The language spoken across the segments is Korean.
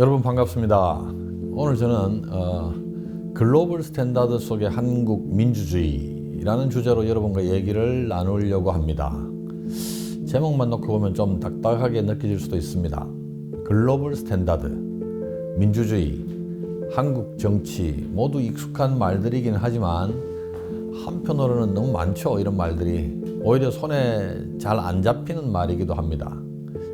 여러분 반갑습니다. 오늘 저는 글로벌 스탠다드 속의 한국 민주주의라는 주제로 여러분과 얘기를 나누려고 합니다. 제목만 놓고 보면 좀 딱딱하게 느껴질 수도 있습니다. 글로벌 스탠다드, 민주주의, 한국 정치 모두 익숙한 말들이긴 하지만 한편으로는 너무 많죠. 이런 말들이 오히려 손에 잘 안 잡히는 말이기도 합니다.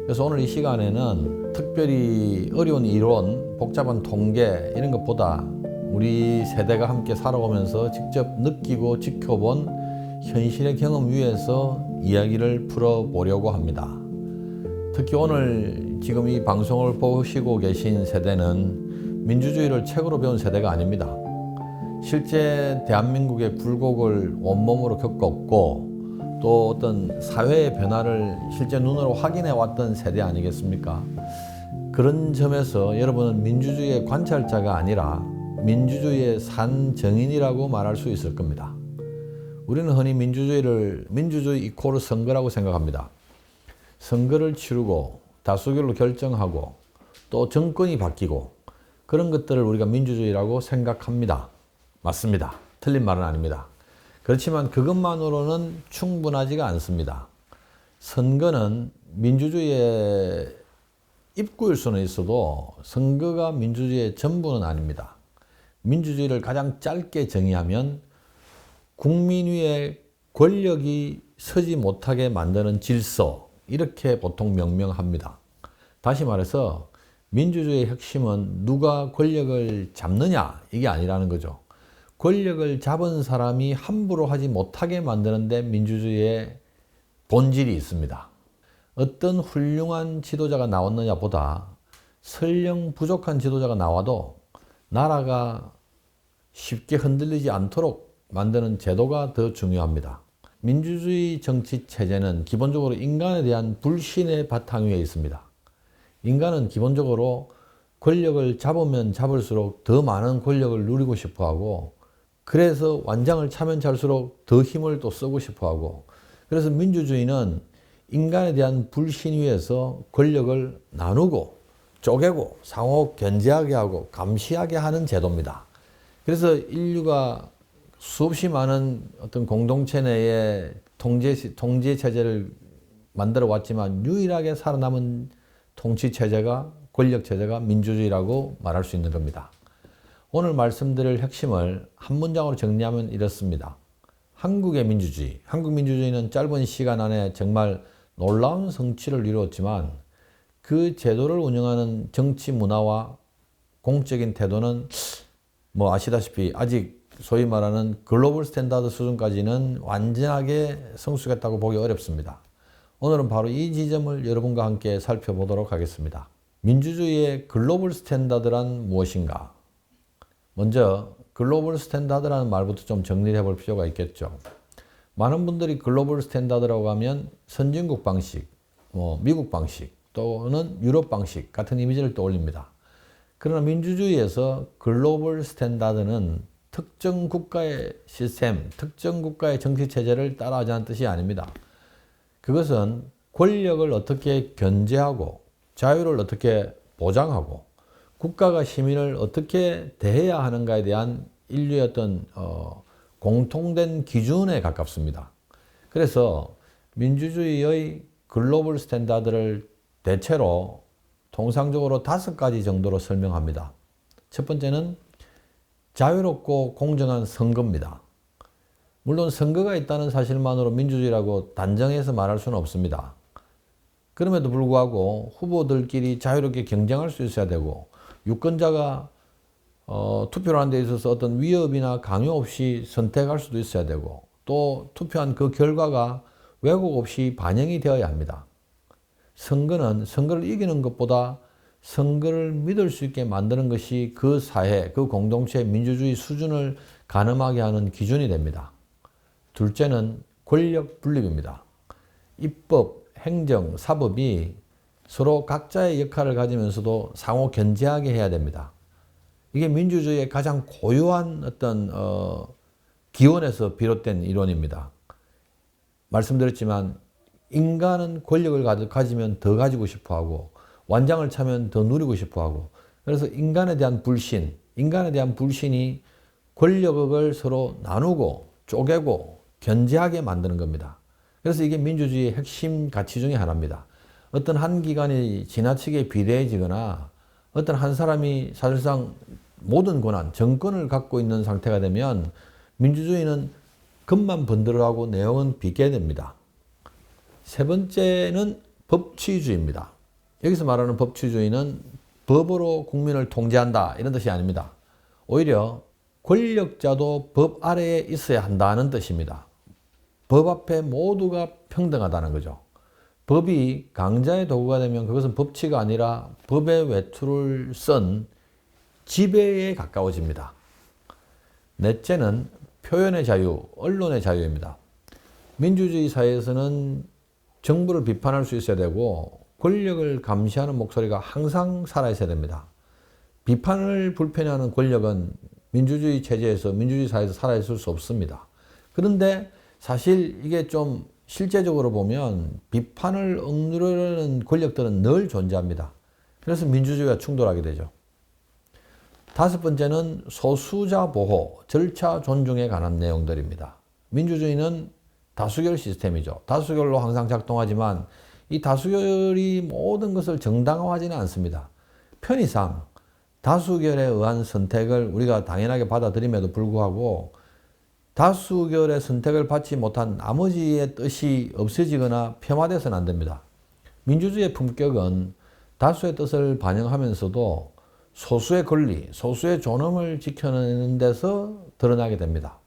그래서 오늘 이 시간에는 특별히 어려운 이론, 복잡한 통계 이런 것보다 우리 세대가 함께 살아오면서 직접 느끼고 지켜본 현실의 경험 위에서 이야기를 풀어보려고 합니다. 특히 오늘 지금 이 방송을 보시고 계신 세대는 민주주의를 책으로 배운 세대가 아닙니다. 실제 대한민국의 굴곡을 온몸으로 겪었고 또 어떤 사회의 변화를 실제 눈으로 확인해 왔던 세대 아니겠습니까? 그런 점에서 여러분은 민주주의의 관찰자가 아니라 민주주의의 산증인이라고 말할 수 있을 겁니다. 우리는 흔히 민주주의 이코르 선거라고 생각합니다. 선거를 치르고 다수결로 결정하고 또 정권이 바뀌고 그런 것들을 우리가 민주주의라고 생각합니다. 맞습니다. 틀린 말은 아닙니다. 그렇지만 그것만으로는 충분하지가 않습니다. 선거는 민주주의의 입구일 수는 있어도 선거가 민주주의의 전부는 아닙니다. 민주주의를 가장 짧게 정의하면 국민 위에 권력이 서지 못하게 만드는 질서, 이렇게 보통 명명합니다. 다시 말해서 민주주의의 핵심은 누가 권력을 잡느냐, 이게 아니라는 거죠. 권력을 잡은 사람이 함부로 하지 못하게 만드는 데 민주주의의 본질이 있습니다. 어떤 훌륭한 지도자가 나왔느냐 보다 설령 부족한 지도자가 나와도 나라가 쉽게 흔들리지 않도록 만드는 제도가 더 중요합니다. 민주주의 정치 체제는 기본적으로 인간에 대한 불신의 바탕 위에 있습니다. 인간은 기본적으로 권력을 잡으면 잡을수록 더 많은 권력을 누리고 싶어하고 그래서 완장을 차면 찰수록 더 힘을 또 쓰고 싶어하고 그래서 민주주의는 인간에 대한 불신 위에서 권력을 나누고 쪼개고 상호 견제하게 하고 감시하게 하는 제도입니다. 그래서 인류가 수없이 많은 어떤 공동체 내에 통제 체제를 만들어 왔지만 유일하게 살아남은 통치 체제가 권력 체제가 민주주의라고 말할 수 있는 겁니다. 오늘 말씀드릴 핵심을 한 문장으로 정리하면 이렇습니다. 한국 민주주의는 짧은 시간 안에 정말 놀라운 성취를 이루었지만 그 제도를 운영하는 정치 문화와 공적인 태도는 뭐 아시다시피 아직 소위 말하는 글로벌 스탠다드 수준까지는 완전하게 성숙했다고 보기 어렵습니다. 오늘은 바로 이 지점을 여러분과 함께 살펴보도록 하겠습니다. 민주주의의 글로벌 스탠다드란 무엇인가? 먼저 글로벌 스탠다드라는 말부터 좀 정리를 해볼 필요가 있겠죠. 많은 분들이 글로벌 스탠다드라고 하면 선진국 방식, 미국 방식 또는 유럽 방식 같은 이미지를 떠올립니다. 그러나 민주주의에서 글로벌 스탠다드는 특정 국가의 시스템, 특정 국가의 정치체제를 따라하지 않는 뜻이 아닙니다. 그것은 권력을 어떻게 견제하고 자유를 어떻게 보장하고 국가가 시민을 어떻게 대해야 하는가에 대한 인류의 어떤 공통된 기준에 가깝습니다. 그래서 민주주의의 글로벌 스탠다드를 대체로 통상적으로 5가지 정도로 설명합니다. 첫 번째는 자유롭고 공정한 선거입니다. 물론 선거가 있다는 사실만으로 민주주의라고 단정해서 말할 수는 없습니다. 그럼에도 불구하고 후보들끼리 자유롭게 경쟁할 수 있어야 되고 유권자가 투표를 하는 데 있어서 어떤 위협이나 강요 없이 선택할 수도 있어야 되고 또 투표한 그 결과가 왜곡 없이 반영이 되어야 합니다. 선거는 선거를 이기는 것보다 선거를 믿을 수 있게 만드는 것이 그 사회, 그 공동체의 민주주의 수준을 가늠하게 하는 기준이 됩니다. 둘째는 권력 분립입니다. 입법, 행정, 사법이 서로 각자의 역할을 가지면서도 상호 견제하게 해야 됩니다. 이게 민주주의의 가장 고유한 어떤 기원에서 비롯된 이론입니다. 말씀드렸지만 인간은 권력을 가지면 더 가지고 싶어하고 완장을 차면 더 누리고 싶어하고 그래서 인간에 대한 불신이 권력을 서로 나누고 쪼개고 견제하게 만드는 겁니다. 그래서 이게 민주주의의 핵심 가치 중에 하나입니다. 어떤 한 기관이 지나치게 비대해지거나 어떤 한 사람이 사실상 모든 권한, 정권을 갖고 있는 상태가 되면 민주주의는 겉만 번들어가고 내용은 비게 됩니다. 세 번째는 법치주의입니다. 여기서 말하는 법치주의는 법으로 국민을 통제한다 이런 뜻이 아닙니다. 오히려 권력자도 법 아래에 있어야 한다는 뜻입니다. 법 앞에 모두가 평등하다는 거죠. 법이 강자의 도구가 되면 그것은 법치가 아니라 법의 외투를 쓴 지배에 가까워집니다. 넷째는 표현의 자유, 언론의 자유입니다. 민주주의 사회에서는 정부를 비판할 수 있어야 되고 권력을 감시하는 목소리가 항상 살아있어야 됩니다. 비판을 불편해하는 권력은 민주주의 체제에서, 민주주의 사회에서 살아있을 수 없습니다. 그런데 사실 이게 좀 실제적으로 보면 비판을 억누르는 권력들은 늘 존재합니다. 그래서 민주주의가 충돌하게 되죠. 다섯 번째는 소수자 보호, 절차 존중에 관한 내용들입니다. 민주주의는 다수결 시스템이죠. 다수결로 항상 작동하지만 이 다수결이 모든 것을 정당화하지는 않습니다. 편의상 다수결에 의한 선택을 우리가 당연하게 받아들임에도 불구하고 다수결의 선택을 받지 못한 나머지의 뜻이 없어지거나 폄하돼서는 안 됩니다. 민주주의의 품격은 다수의 뜻을 반영하면서도 소수의 권리, 소수의 존엄을 지켜내는 데서 드러나게 됩니다.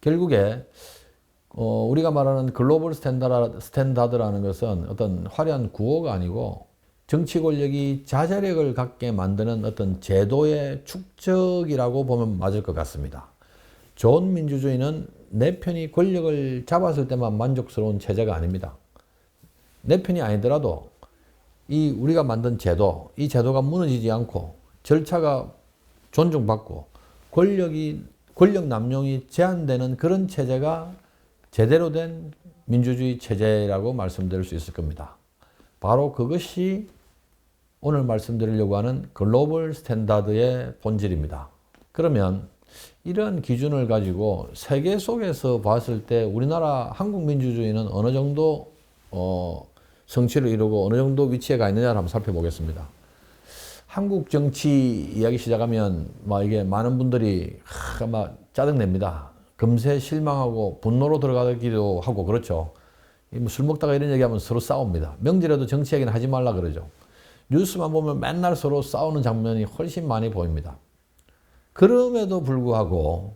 결국에 우리가 말하는 글로벌 스탠다드라는 것은 어떤 화려한 구호가 아니고 정치 권력이 자제력을 갖게 만드는 어떤 제도의 축적이라고 보면 맞을 것 같습니다. 좋은 민주주의는 내 편이 권력을 잡았을 때만 만족스러운 체제가 아닙니다. 내 편이 아니더라도 이 우리가 만든 제도, 이 제도가 무너지지 않고 절차가 존중받고 권력 남용이 제한되는 그런 체제가 제대로 된 민주주의 체제라고 말씀드릴 수 있을 겁니다. 바로 그것이 오늘 말씀드리려고 하는 글로벌 스탠다드의 본질입니다. 그러면 이런 기준을 가지고 세계 속에서 봤을 때 우리나라 한국 민주주의는 어느 정도 성취를 이루고 어느 정도 위치에 가 있느냐를 한번 살펴보겠습니다. 한국 정치 이야기 시작하면 이게 많은 분들이 막 짜증냅니다. 금세 실망하고 분노로 들어가기도 하고 그렇죠. 술 먹다가 이런 얘기하면 서로 싸웁니다. 명절에도 정치 얘기는 하지 말라 그러죠. 뉴스만 보면 맨날 서로 싸우는 장면이 훨씬 많이 보입니다. 그럼에도 불구하고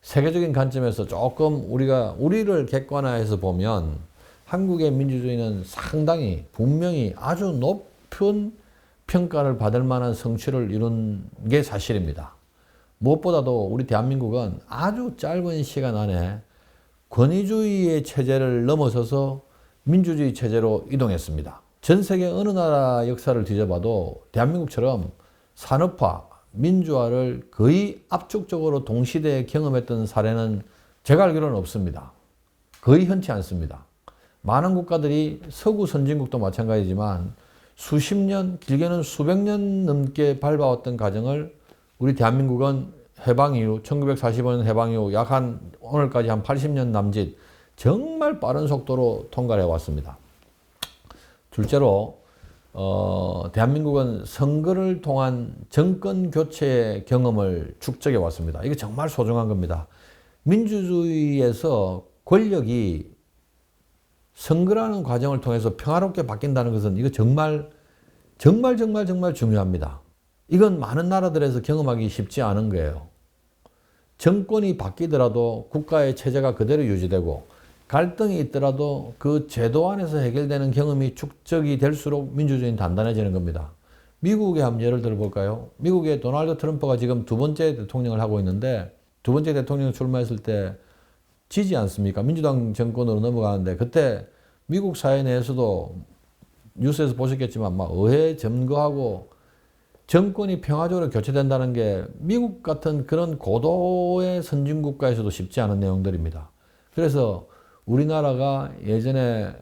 세계적인 관점에서 조금 우리를 객관화해서 보면 한국의 민주주의는 상당히 분명히 아주 높은 평가를 받을 만한 성취를 이룬 게 사실입니다. 무엇보다도 우리 대한민국은 아주 짧은 시간 안에 권위주의의 체제를 넘어서서 민주주의 체제로 이동했습니다. 전 세계 어느 나라 역사를 뒤져봐도 대한민국처럼 산업화, 민주화를 거의 압축적으로 동시대에 경험했던 사례는 제가 알기로는 없습니다. 거의 흔치 않습니다. 많은 국가들이 서구 선진국도 마찬가지지만 수십 년, 길게는 수백 년 넘게 밟아왔던 과정을 우리 대한민국은 해방 이후 1945년 해방 이후 약 오늘까지 한 80년 남짓 정말 빠른 속도로 통과해 왔습니다. 둘째로 대한민국은 선거를 통한 정권 교체의 경험을 축적해 왔습니다. 이게 정말 소중한 겁니다. 민주주의에서 권력이 선거라는 과정을 통해서 평화롭게 바뀐다는 것은 이거 정말 중요합니다. 이건 많은 나라들에서 경험하기 쉽지 않은 거예요. 정권이 바뀌더라도 국가의 체제가 그대로 유지되고 갈등이 있더라도 그 제도 안에서 해결되는 경험이 축적이 될수록 민주주의는 단단해지는 겁니다. 미국의 한번 예를 들어볼까요? 미국의 도널드 트럼프가 지금 두 번째 대통령을 하고 있는데 두 번째 대통령 출마했을 때 지지 않습니까? 민주당 정권으로 넘어가는데 그때 미국 사회 내에서도 뉴스에서 보셨겠지만 막 의회 점거하고 정권이 평화적으로 교체된다는 게 미국 같은 그런 고도의 선진국가에서도 쉽지 않은 내용들입니다. 그래서 우리나라가 예전에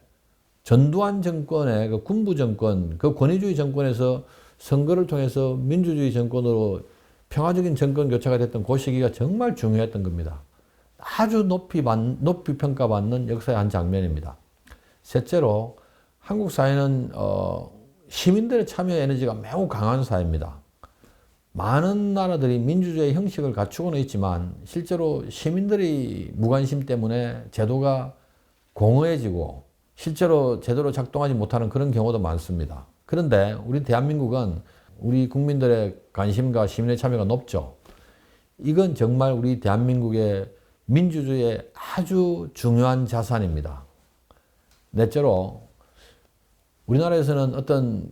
전두환 정권의 그 군부 정권, 그 권위주의 정권에서 선거를 통해서 민주주의 정권으로 평화적인 정권 교체가 됐던 그 시기가 정말 중요했던 겁니다. 아주 높이 평가받는 역사의 한 장면입니다. 셋째로 한국 사회는 시민들의 참여 에너지가 매우 강한 사회입니다. 많은 나라들이 민주주의 형식을 갖추고는 있지만 실제로 시민들의 무관심 때문에 제도가 공허해지고 실제로 제대로 작동하지 못하는 그런 경우도 많습니다. 그런데 우리 대한민국은 우리 국민들의 관심과 시민의 참여가 높죠. 이건 정말 우리 대한민국의 민주주의의 아주 중요한 자산입니다. 넷째로 우리나라에서는 어떤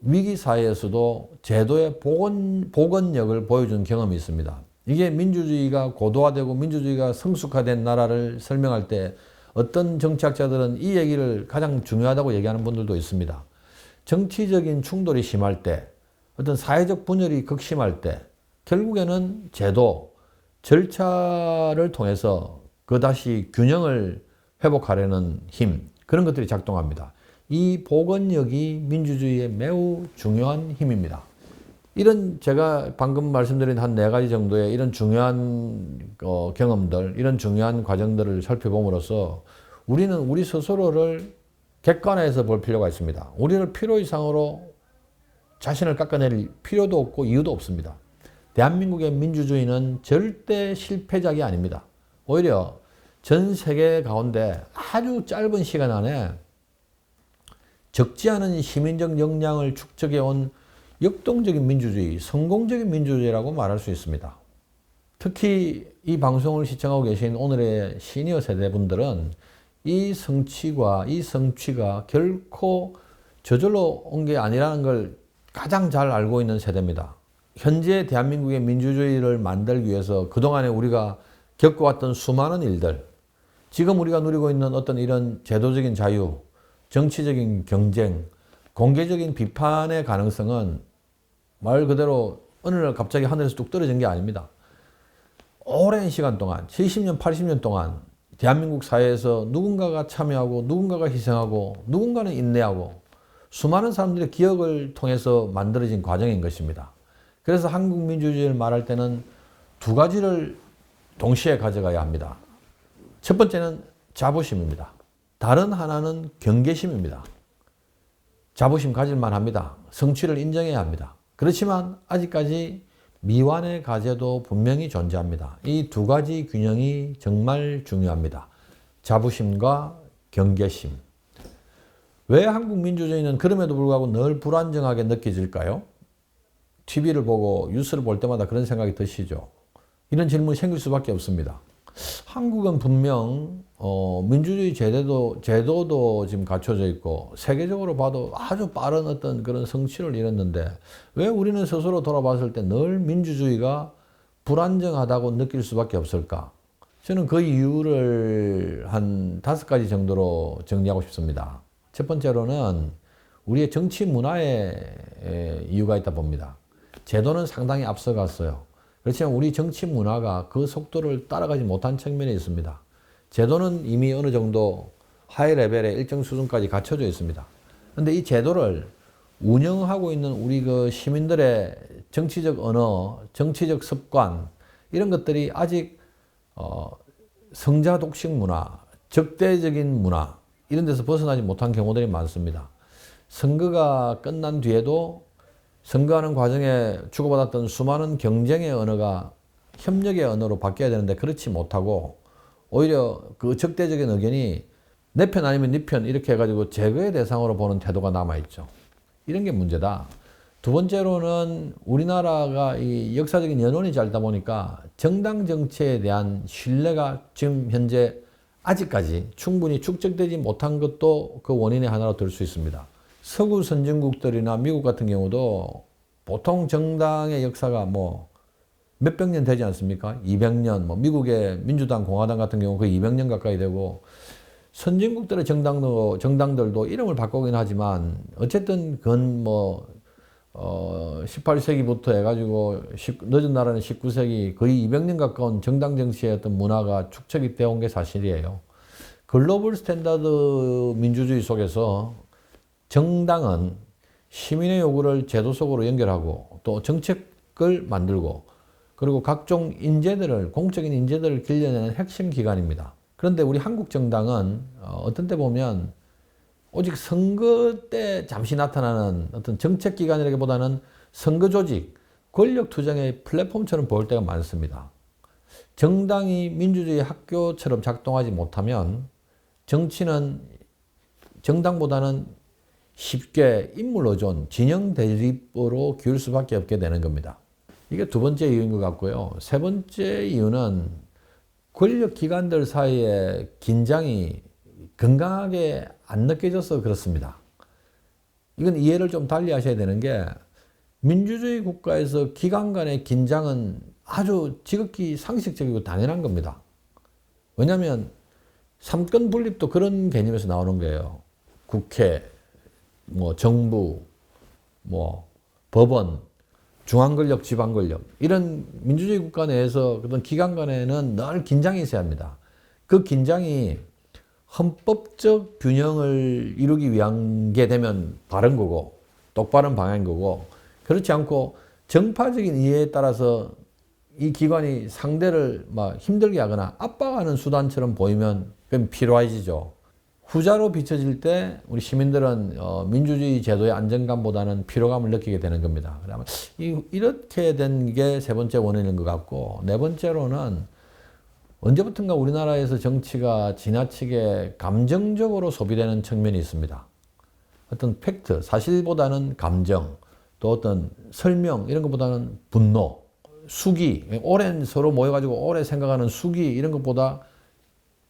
위기 사회에서도 제도의 복원력을 보여준 경험이 있습니다. 이게 민주주의가 고도화되고 민주주의가 성숙화된 나라를 설명할 때 어떤 정치학자들은 이 얘기를 가장 중요하다고 얘기하는 분들도 있습니다. 정치적인 충돌이 심할 때, 어떤 사회적 분열이 극심할 때 결국에는 제도, 절차를 통해서 그다시 균형을 회복하려는 힘, 그런 것들이 작동합니다. 이 복원력이 민주주의의 매우 중요한 힘입니다. 이런 제가 방금 말씀드린 한 4가지 정도의 이런 중요한 경험들, 이런 중요한 과정들을 살펴봄으로써 우리는 우리 스스로를 객관화해서 볼 필요가 있습니다. 우리를 필요 이상으로 자신을 깎아낼 필요도 없고 이유도 없습니다. 대한민국의 민주주의는 절대 실패작이 아닙니다. 오히려 전 세계 가운데 아주 짧은 시간 안에 적지 않은 시민적 역량을 축적해온 역동적인 민주주의, 성공적인 민주주의라고 말할 수 있습니다. 특히 이 방송을 시청하고 계신 오늘의 시니어 세대분들은 이 성취가 결코 저절로 온 게 아니라는 걸 가장 잘 알고 있는 세대입니다. 현재 대한민국의 민주주의를 만들기 위해서 그동안에 우리가 겪어왔던 수많은 일들, 지금 우리가 누리고 있는 어떤 이런 제도적인 자유, 정치적인 경쟁, 공개적인 비판의 가능성은 말 그대로 어느 날 갑자기 하늘에서 뚝 떨어진 게 아닙니다. 오랜 시간 동안, 70년, 80년 동안 대한민국 사회에서 누군가가 참여하고 누군가가 희생하고 누군가는 인내하고 수많은 사람들의 기억을 통해서 만들어진 과정인 것입니다. 그래서 한국 민주주의를 말할 때는 2가지를 동시에 가져가야 합니다. 첫 번째는 자부심입니다. 다른 하나는 경계심입니다. 자부심 가질만 합니다. 성취를 인정해야 합니다. 그렇지만 아직까지 미완의 과제도 분명히 존재합니다. 이 2가지 균형이 정말 중요합니다. 자부심과 경계심. 왜 한국 민주주의는 그럼에도 불구하고 늘 불안정하게 느껴질까요? TV를 보고 뉴스를 볼 때마다 그런 생각이 드시죠? 이런 질문이 생길 수밖에 없습니다. 한국은 분명 민주주의 제도도 지금 갖춰져 있고 세계적으로 봐도 아주 빠른 어떤 그런 성취를 이뤘는데 왜 우리는 스스로 돌아봤을 때 늘 민주주의가 불안정하다고 느낄 수밖에 없을까? 저는 그 이유를 한 5가지 정도로 정리하고 싶습니다. 첫 번째로는 우리의 정치 문화에 이유가 있다 봅니다. 제도는 상당히 앞서갔어요. 그렇지만 우리 정치 문화가 그 속도를 따라가지 못한 측면이 있습니다. 제도는 이미 어느 정도 하이 레벨의 일정 수준까지 갖춰져 있습니다. 그런데 이 제도를 운영하고 있는 우리 그 시민들의 정치적 언어, 정치적 습관 이런 것들이 아직 성자 독식 문화, 적대적인 문화 이런 데서 벗어나지 못한 경우들이 많습니다. 선거가 끝난 뒤에도 선거하는 과정에 주고받았던 수많은 경쟁의 언어가 협력의 언어로 바뀌어야 되는데 그렇지 못하고 오히려 그 적대적인 의견이 내 편 아니면 네 편 이렇게 해가지고 제거의 대상으로 보는 태도가 남아있죠. 이런 게 문제다. 2번째로는 우리나라가 이 역사적인 연원이 짧다 보니까 정당 정치에 대한 신뢰가 지금 현재 아직까지 충분히 축적되지 못한 것도 그 원인의 하나로 들 수 있습니다. 서구 선진국들이나 미국 같은 경우도 보통 정당의 역사가 뭐 몇백 년 되지 않습니까? 200년, 뭐 미국의 민주당, 공화당 같은 경우 거의 200년 가까이 되고 선진국들의 정당들도 이름을 바꾸긴 하지만 어쨌든 그건 뭐 18세기부터 해가지고 늦은 나라는 19세기 거의 200년 가까운 정당 정치의 어떤 문화가 축적이 되어 온 게 사실이에요. 글로벌 스탠다드 민주주의 속에서 정당은 시민의 요구를 제도 속으로 연결하고 또 정책을 만들고 그리고 각종 인재들을 공적인 인재들을 길러내는 핵심 기관입니다. 그런데 우리 한국 정당은 어떤 때 보면 오직 선거 때 잠시 나타나는 어떤 정책 기관이라기보다는 선거 조직, 권력 투쟁의 플랫폼처럼 보일 때가 많습니다. 정당이 민주주의 학교처럼 작동하지 못하면 정치는 정당보다는 쉽게 인물 의존, 진영 대립으로 기울 수밖에 없게 되는 겁니다. 이게 두 번째 이유인 것 같고요. 세 번째 이유는 권력 기관들 사이에 긴장이 건강하게 안 느껴져서 그렇습니다. 이건 이해를 좀 달리 하셔야 되는 게 민주주의 국가에서 기관 간의 긴장은 아주 지극히 상식적이고 당연한 겁니다. 왜냐하면 삼권 분립도 그런 개념에서 나오는 거예요. 국회, 정부, 법원, 중앙권력, 지방권력 이런 민주주의 국가 내에서 그런 기관 간에는 늘 긴장이 있어야 합니다. 그 긴장이 헌법적 균형을 이루기 위한 게 되면 바른 거고 똑바른 방향인 거고 그렇지 않고 정파적인 이해에 따라서 이 기관이 상대를 막 힘들게 하거나 압박하는 수단처럼 보이면 그건 피로해지죠. 후자로 비춰질 때 우리 시민들은 민주주의 제도의 안정감보다는 피로감을 느끼게 되는 겁니다. 그러면 이렇게 된 게 세 번째 원인인 것 같고 네 번째로는 언제부턴가 우리나라에서 정치가 지나치게 감정적으로 소비되는 측면이 있습니다. 어떤 팩트, 사실보다는 감정, 또 어떤 설명 이런 것보다는 분노, 수기, 오랜 서로 모여가지고 오래 생각하는 수기 이런 것보다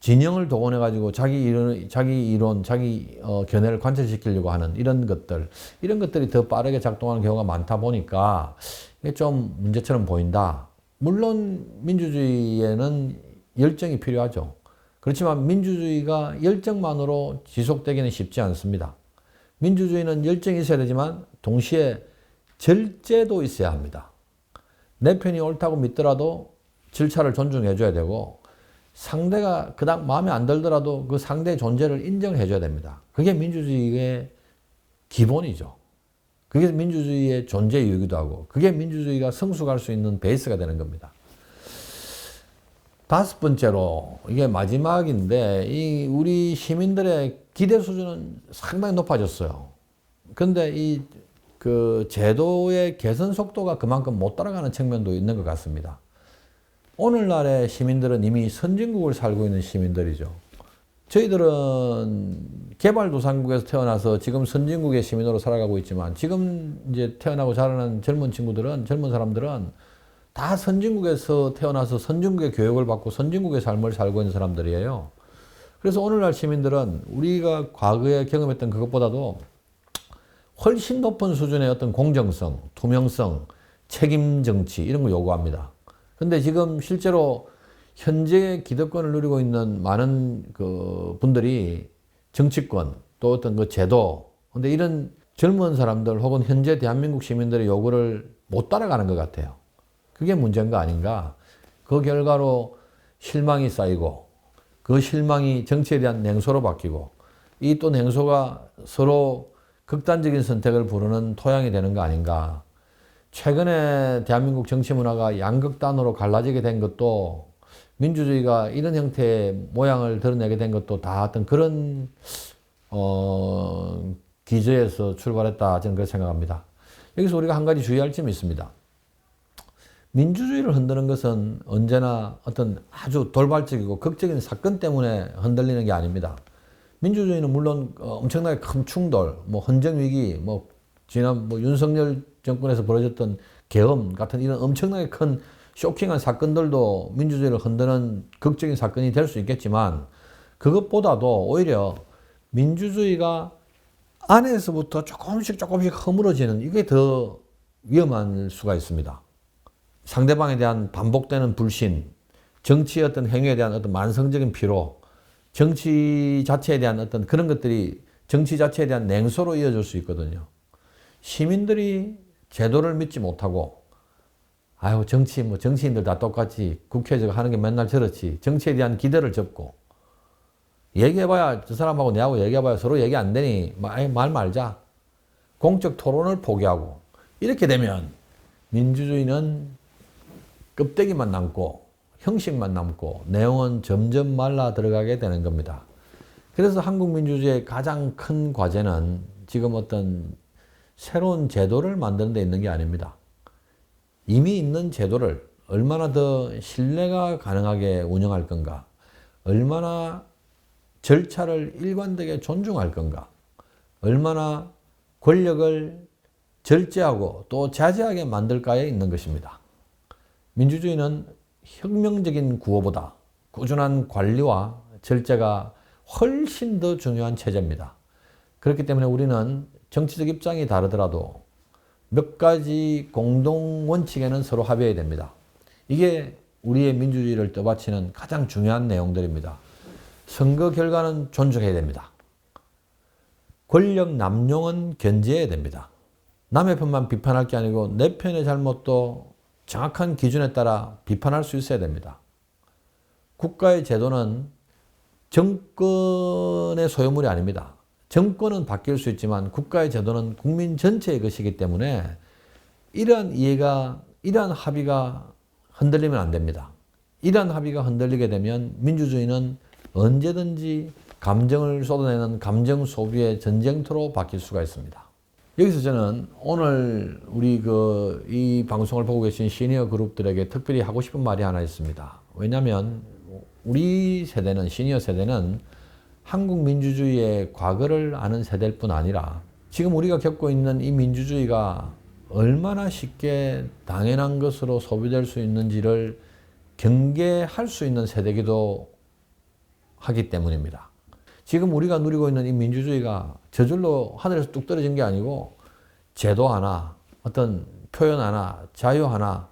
진영을 동원해가지고 자기 이론, 자기 견해를 관철시키려고 하는 이런 것들이 더 빠르게 작동하는 경우가 많다 보니까 이게 좀 문제처럼 보인다. 물론 민주주의에는 열정이 필요하죠. 그렇지만 민주주의가 열정만으로 지속되기는 쉽지 않습니다. 민주주의는 열정이 있어야 되지만 동시에 절제도 있어야 합니다. 내 편이 옳다고 믿더라도 절차를 존중해 줘야 되고 상대가 그닥 마음에 안 들더라도 그 상대의 존재를 인정해 줘야 됩니다. 그게 민주주의의 기본이죠. 그게 민주주의의 존재 이유이기도 하고 그게 민주주의가 성숙할 수 있는 베이스가 되는 겁니다. 다섯 번째로 이게 마지막인데 이 우리 시민들의 기대 수준은 상당히 높아졌어요. 그런데 그 제도의 개선 속도가 그만큼 못 따라가는 측면도 있는 것 같습니다. 오늘날의 시민들은 이미 선진국을 살고 있는 시민들이죠. 저희들은 개발도상국에서 태어나서 지금 선진국의 시민으로 살아가고 있지만 지금 이제 태어나고 자라는 젊은 사람들은 다 선진국에서 태어나서 선진국의 교육을 받고 선진국의 삶을 살고 있는 사람들이에요. 그래서 오늘날 시민들은 우리가 과거에 경험했던 그것보다도 훨씬 높은 수준의 어떤 공정성, 투명성, 책임 정치 이런 걸 요구합니다. 근데 지금 실제로 현재 기득권을 누리고 있는 많은 그 분들이 정치권 또 어떤 그 제도 근데 이런 젊은 사람들 혹은 현재 대한민국 시민들의 요구를 못 따라가는 것 같아요. 그게 문제인 거 아닌가. 그 결과로 실망이 쌓이고 그 실망이 정치에 대한 냉소로 바뀌고 이 또 냉소가 서로 극단적인 선택을 부르는 토양이 되는 거 아닌가. 최근에 대한민국 정치 문화가 양극단으로 갈라지게 된 것도 민주주의가 이런 형태의 모양을 드러내게 된 것도 다 어떤 그런 기저에서 출발했다 저는 그렇게 생각합니다. 여기서 우리가 한 가지 주의할 점이 있습니다. 민주주의를 흔드는 것은 언제나 어떤 아주 돌발적이고 극적인 사건 때문에 흔들리는 게 아닙니다. 민주주의는 물론 엄청나게 큰 충돌, 헌정위기, 지난 윤석열 정권에서 벌어졌던 계엄 같은 이런 엄청나게 큰 쇼킹한 사건들도 민주주의를 흔드는 극적인 사건이 될 수 있겠지만 그것보다도 오히려 민주주의가 안에서부터 조금씩 허물어지는 이게 더 위험할 수가 있습니다. 상대방에 대한 반복되는 불신, 정치의 어떤 행위에 대한 어떤 만성적인 피로, 정치 자체에 대한 어떤 그런 것들이 정치 자체에 대한 냉소로 이어질 수 있거든요. 시민들이 제도를 믿지 못하고 정치인들 다 똑같지 국회에서 하는 게 맨날 저렇지 정치에 대한 기대를 접고 얘기해봐야 저 사람하고 내하고 얘기해봐야 서로 얘기 안 되니 말 말자. 공적 토론을 포기하고 이렇게 되면 민주주의는 껍데기만 남고 형식만 남고 내용은 점점 말라 들어가게 되는 겁니다. 그래서 한국 민주주의의 가장 큰 과제는 지금 어떤 새로운 제도를 만드는 데 있는 게 아닙니다. 이미 있는 제도를 얼마나 더 신뢰가 가능하게 운영할 건가, 얼마나 절차를 일관되게 존중할 건가, 얼마나 권력을 절제하고 또 자제하게 만들까에 있는 것입니다. 민주주의는 혁명적인 구호보다 꾸준한 관리와 절제가 훨씬 더 중요한 체제입니다. 그렇기 때문에 우리는 정치적 입장이 다르더라도 몇 가지 공동 원칙에는 서로 합의해야 됩니다. 이게 우리의 민주주의를 떠받치는 가장 중요한 내용들입니다. 선거 결과는 존중해야 됩니다. 권력 남용은 견제해야 됩니다. 남의 편만 비판할 게 아니고 내 편의 잘못도 정확한 기준에 따라 비판할 수 있어야 됩니다. 국가의 제도는 정권의 소유물이 아닙니다. 정권은 바뀔 수 있지만 국가의 제도는 국민 전체의 것이기 때문에 이러한 이해가, 이러한 합의가 흔들리면 안 됩니다. 이러한 합의가 흔들리게 되면 민주주의는 언제든지 감정을 쏟아내는 감정 소비의 전쟁터로 바뀔 수가 있습니다. 여기서 저는 오늘 우리 이 방송을 보고 계신 시니어 그룹들에게 특별히 하고 싶은 말이 하나 있습니다. 왜냐하면 우리 세대는, 시니어 세대는 한국 민주주의의 과거를 아는 세대일 뿐 아니라 지금 우리가 겪고 있는 이 민주주의가 얼마나 쉽게 당연한 것으로 소비될 수 있는지를 경계할 수 있는 세대이기도 하기 때문입니다. 지금 우리가 누리고 있는 이 민주주의가 저절로 하늘에서 뚝 떨어진 게 아니고 제도 하나, 어떤 표현 하나, 자유 하나,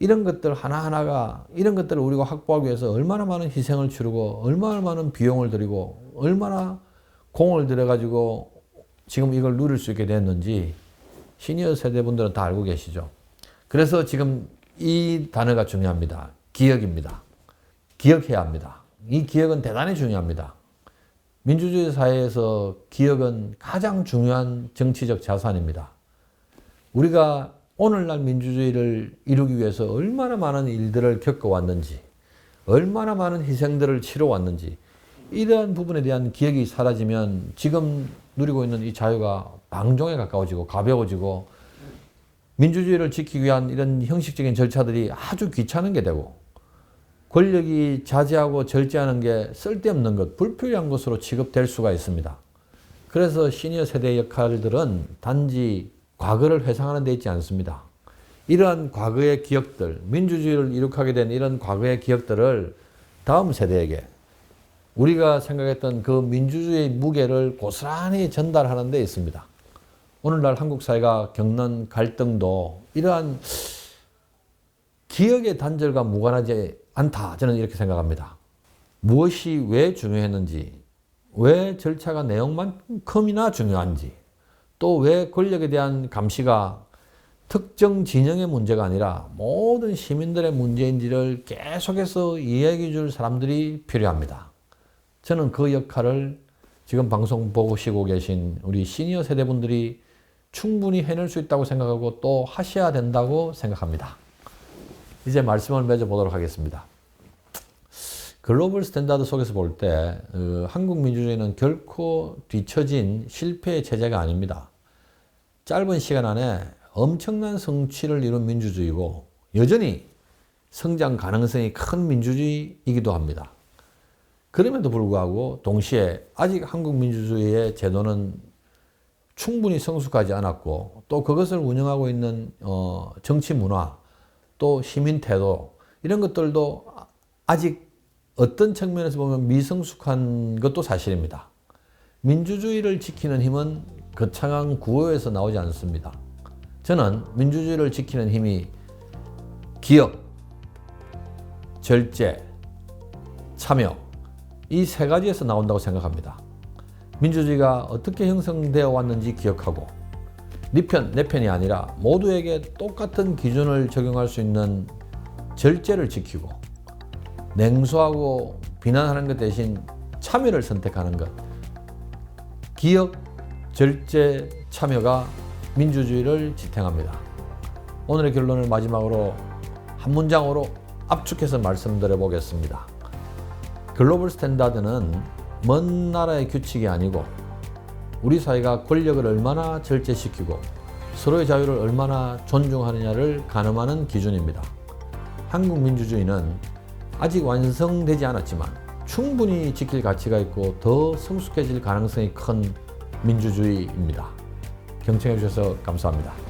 이런 것들 하나하나가, 이런 것들을 우리가 확보하기 위해서 얼마나 많은 희생을 치르고 얼마나 많은 비용을 들이고 얼마나 공을 들여가지고 지금 이걸 누릴 수 있게 됐는지 시니어 세대분들은 다 알고 계시죠. 그래서 지금 이 단어가 중요합니다. 기억입니다. 기억해야 합니다. 이 기억은 대단히 중요합니다. 민주주의 사회에서 기억은 가장 중요한 정치적 자산입니다. 우리가 오늘날 민주주의를 이루기 위해서 얼마나 많은 일들을 겪어왔는지, 얼마나 많은 희생들을 치러왔는지, 이러한 부분에 대한 기억이 사라지면 지금 누리고 있는 이 자유가 방종에 가까워지고 가벼워지고 민주주의를 지키기 위한 이런 형식적인 절차들이 아주 귀찮은 게 되고 권력이 자제하고 절제하는 게 쓸데없는 것, 불필요한 것으로 취급될 수가 있습니다. 그래서 시니어 세대의 역할들은 단지 과거를 회상하는 데 있지 않습니다. 이러한 과거의 기억들, 민주주의를 이룩하게 된 이런 과거의 기억들을 다음 세대에게 우리가 생각했던 그 민주주의의 무게를 고스란히 전달하는 데 있습니다. 오늘날 한국 사회가 겪는 갈등도 이러한 기억의 단절과 무관하지 않다. 저는 이렇게 생각합니다. 무엇이 왜 중요했는지, 왜 절차가 내용만큼이나 중요한지, 또 왜 권력에 대한 감시가 특정 진영의 문제가 아니라 모든 시민들의 문제인지를 계속해서 이야기해 줄 사람들이 필요합니다. 저는 그 역할을 지금 방송 보시고 계신 우리 시니어 세대분들이 충분히 해낼 수 있다고 생각하고 또 하셔야 된다고 생각합니다. 이제 말씀을 맺어보도록 하겠습니다. 글로벌 스탠다드 속에서 볼 때 한국 민주주의는 결코 뒤처진 실패의 체제가 아닙니다. 짧은 시간 안에 엄청난 성취를 이룬 민주주의고 여전히 성장 가능성이 큰 민주주의이기도 합니다. 그럼에도 불구하고 동시에 아직 한국 민주주의의 제도는 충분히 성숙하지 않았고 또 그것을 운영하고 있는 정치 문화 또 시민 태도 이런 것들도 아직 어떤 측면에서 보면 미성숙한 것도 사실입니다. 민주주의를 지키는 힘은 거창한 구호에서 나오지 않습니다. 저는 민주주의를 지키는 힘이 기억, 절제, 참여 이 세 가지에서 나온다고 생각합니다. 민주주의가 어떻게 형성되어 왔는지 기억하고 네 편, 내 편이 아니라 모두에게 똑같은 기준을 적용할 수 있는 절제를 지키고 냉소하고 비난하는 것 대신 참여를 선택하는 것. 기억, 절제, 참여가 민주주의를 지탱합니다. 오늘의 결론을 마지막으로 한 문장으로 압축해서 말씀드려 보겠습니다. 글로벌 스탠다드는 먼 나라의 규칙이 아니고 우리 사회가 권력을 얼마나 절제시키고 서로의 자유를 얼마나 존중하느냐를 가늠하는 기준입니다. 한국 민주주의는 아직 완성되지 않았지만 충분히 지킬 가치가 있고 더 성숙해질 가능성이 큰 민주주의입니다. 경청해 주셔서 감사합니다.